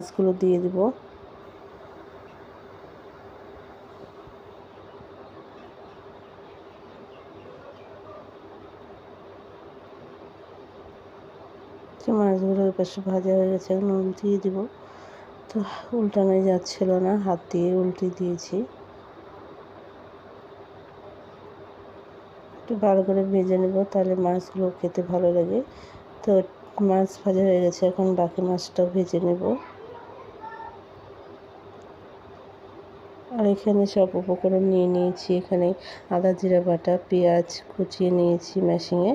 মাছগুলো দিয়ে দিব। মাছগুলো ওই পাশে ভাজা হয়ে গেছে, এখন উল্টিয়ে দিব। তো উল্টানোই যাচ্ছিল না, হাত দিয়ে উল্টে দিয়েছি। একটু ভালো করে ভেজে নেব, তাহলে মাছগুলো খেতে ভালো লাগে। তো মাছ ভাজা হয়ে গেছে, এখন বাকি মাছটাও ভেজে নেব। আর এখানে সব উপকরণ নিয়ে নিয়েছি। এখানে আদা জিরা বাটা, পেঁয়াজ কুচিয়ে নিয়েছি মেশিনে,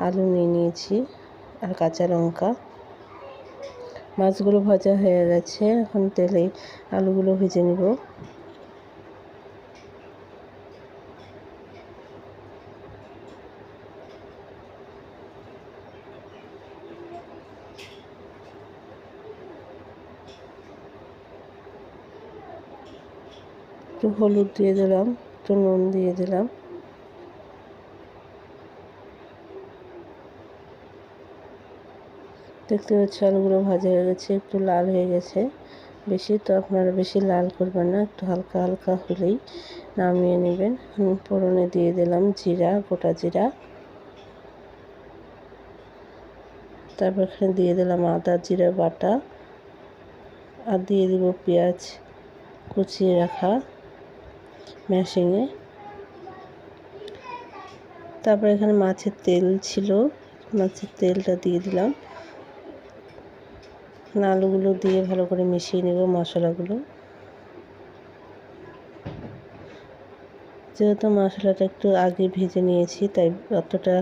আলু নিয়ে নিয়েছি আর কাঁচা লঙ্কা। মাছগুলো ভাজা হয়ে গেছে, এখন তেলে আলুগুলো ভেজে নেব। একটু হলুদ দিয়ে দিলাম, একটু নুন দিয়ে দিলাম। দেখতে পাচ্ছি আলুগুলো ভাজা হয়ে গেছে, একটু লাল হয়ে গেছে। বেশি তো আপনারা বেশি লাল করবেন না, একটু হালকা হালকা হলেই নামিয়ে নেবেন। ফোড়নে দিয়ে দিলাম জিরা, গোটা জিরা। তারপর এখানে দিয়ে দিলাম আদা জিরা বাটা, আর দিয়ে দিব পেঁয়াজ কুচিয়ে রাখা মেশিনে। তারপর এখানে মাছের তেল ছিল, মাছের তেলটা দিয়ে দিলাম। আলুগুলো দিয়ে ভালো করে মিশিয়ে নেব মশলাগুলো। যেহেতু মশলাটা একটু আগে ভেজে নিয়েছি, তাই অতটা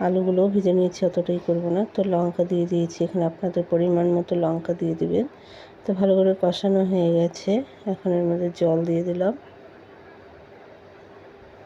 আলুগুলোও ভেজে নিয়েছি, অতটাই করব না। তো লঙ্কা দিয়ে দিয়েছি, এখানে আপনাদের পরিমাণ মতো লঙ্কা দিয়ে দিবেন। তো ভালো করে কষানো হয়ে গেছে, এখন এর মধ্যে জল দিয়ে দিলাম।